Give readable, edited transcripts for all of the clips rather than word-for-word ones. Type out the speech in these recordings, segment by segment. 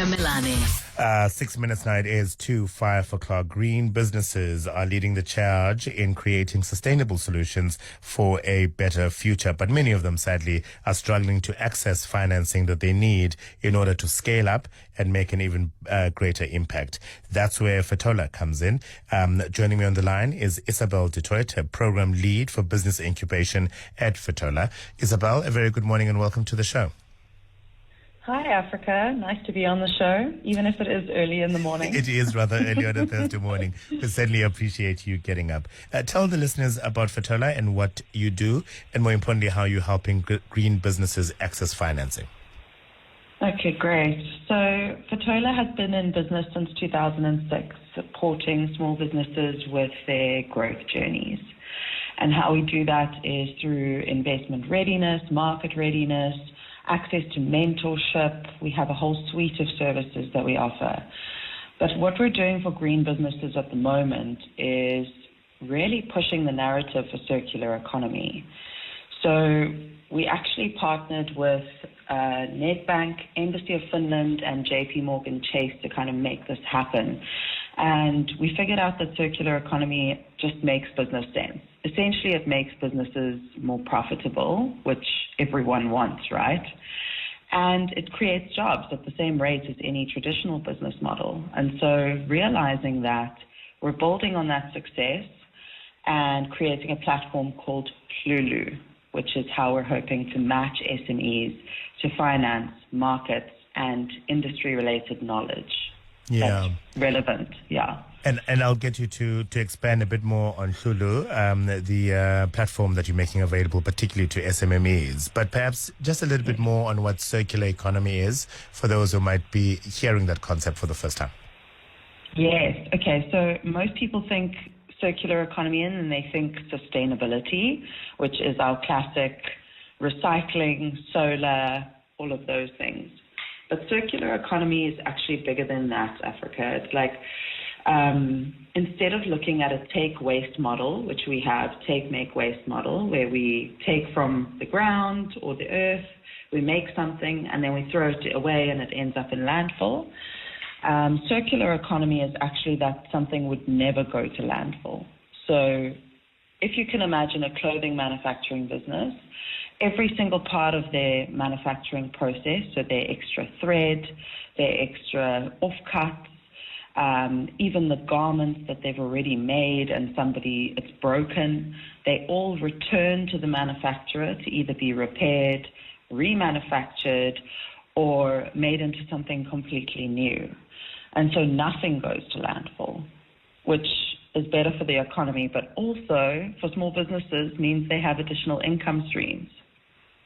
Milani. 6 minutes now, it is 5 o'clock. Green businesses are leading the charge in creating sustainable solutions for a better future. But many of them, sadly, are struggling to access financing that they need in order to scale up and make an even greater impact. That's where Fetola comes in. Joining me on the line is Isabel du Toit, a program lead for business incubation at Fetola. Isabel, a very good morning and welcome to the show. Hi, Africa. Nice to be on the show, even if it is early in the morning. It is rather early on a Thursday morning. We certainly appreciate you getting up. Tell the listeners about Fetola and what you do, and more importantly, how you're helping green businesses access financing. Okay, great. So Fetola has been in business since 2006, supporting small businesses with their growth journeys. And how we do that is through investment readiness, market readiness, access to mentorship. We have a whole suite of services that we offer. But what we're doing for green businesses at the moment is really pushing the narrative for circular economy. So we actually partnered with Nedbank, Embassy of Finland, and JP Morgan Chase to kind of make this happen. And we figured out that circular economy just makes business sense. Essentially, it makes businesses more profitable, which everyone wants, right? And it creates jobs at the same rate as any traditional business model. And so realizing that, we're building on that success and creating a platform called Hloolo, which is how we're hoping to match SMEs to finance, markets, and industry-related knowledge. Yeah. That's relevant, yeah. And I'll get you to expand a bit more on Hloolo, the platform that you're making available, particularly to SMMEs. But perhaps just a little bit more on what circular economy is for those who might be hearing that concept for the first time. Yes. Okay. So most people think circular economy and they think sustainability, which is our classic recycling, solar, all of those things. But circular economy is actually bigger than that, Africa. It's like instead of looking at a take waste model, which we have take make waste model, where we take from the ground or the earth, we make something and then we throw it away and it ends up in landfill. Circular economy is actually that something would never go to landfill. So if you can imagine a clothing manufacturing business, every single part of their manufacturing process, so their extra thread, their extra offcuts, even the garments that they've already made and it's broken, they all return to the manufacturer to either be repaired, remanufactured, or made into something completely new. And so nothing goes to landfill, which is better for the economy, but also for small businesses means they have additional income streams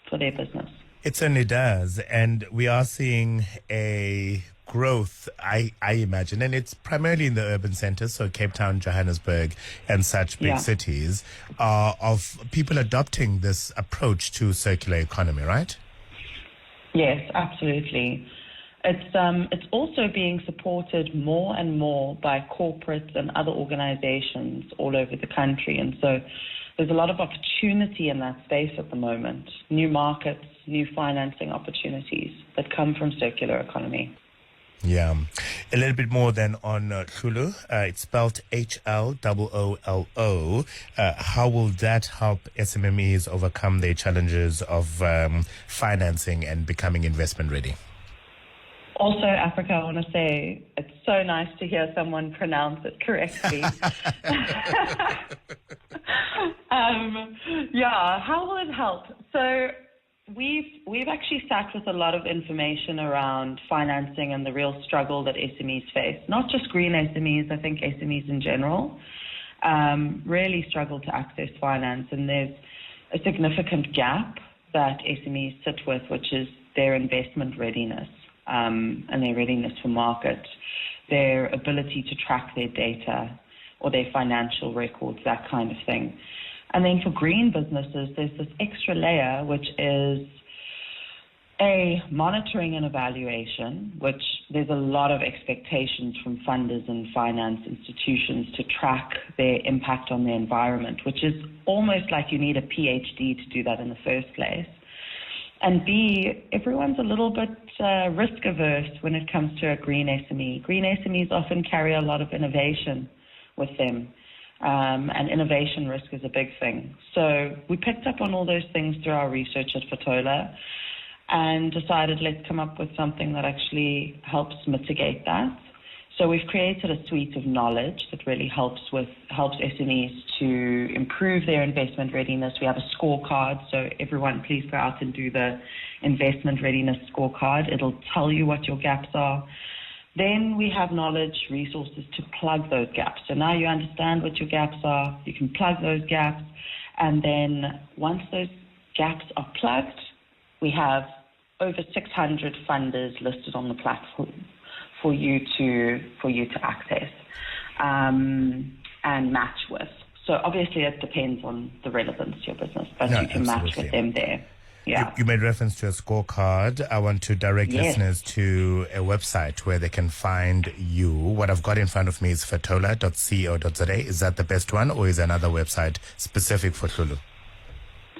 for their business. It certainly does. And we are seeing a growth, I imagine, and it's primarily in the urban centers, so Cape Town, Johannesburg, and such big cities, of people adopting this approach to circular economy, right? Yes, absolutely. It's also being supported more and more by corporates and other organizations all over the country. And so there's a lot of opportunity in that space at the moment, new markets, new financing opportunities that come from circular economy. Yeah. A little bit more then on Hloolo. It's spelled HLOOLO. How will that help SMMEs overcome their challenges of financing and becoming investment ready? Also, Africa, I want to say it's so nice to hear someone pronounce it correctly. How will it help? So we've actually sat with a lot of information around financing and the real struggle that SMEs face. Not just green SMEs, I think SMEs in general really struggle to access finance. And there's a significant gap that SMEs sit with, which is their investment readiness. And their readiness for market, their ability to track their data or their financial records, that kind of thing. And then for green businesses, there's this extra layer, which is monitoring and evaluation, which there's a lot of expectations from funders and finance institutions to track their impact on the environment, which is almost like you need a PhD to do that in the first place. And B, everyone's a little bit risk averse when it comes to a green SME. Green SMEs often carry a lot of innovation with them, and innovation risk is a big thing. So we picked up on all those things through our research at Fetola and decided let's come up with something that actually helps mitigate that. So we've created a suite of knowledge that really helps SMEs to improve their investment readiness. We have a scorecard, so everyone please go out and do the investment readiness scorecard. It'll tell you what your gaps are. Then we have knowledge resources to plug those gaps. So now you understand what your gaps are, you can plug those gaps, and then once those gaps are plugged, we have over 600 funders listed on the platform for you to access and match with. So obviously it depends on the relevance to your business, but you can match with them there. Yeah. You made reference to a scorecard. I want to direct listeners to a website where they can find you. What I've got in front of me is fetola.co.za. Is that the best one, or is there another website specific for Hloolo?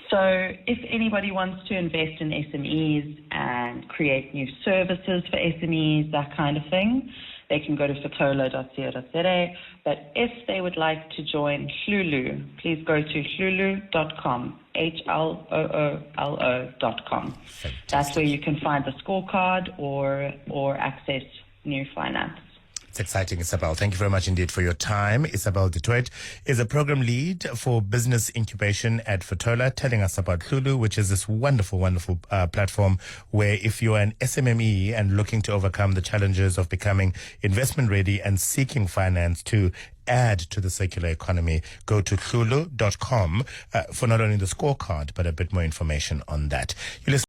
So if anybody wants to invest in SMEs and create new services for SMEs, that kind of thing, they can go to fetola.co.za. But if they would like to join Hloolo, please go to hloolo.com, HLOOLO.com. That's where you can find the scorecard or access new finance. It's exciting, Isabel. Thank you very much indeed for your time. Isabel du Toit is a program lead for business incubation at Fetola, telling us about Hloolo, which is this wonderful, wonderful platform where if you're an SMME and looking to overcome the challenges of becoming investment ready and seeking finance to add to the circular economy, go to hloolo.com for not only the scorecard, but a bit more information on that. You listen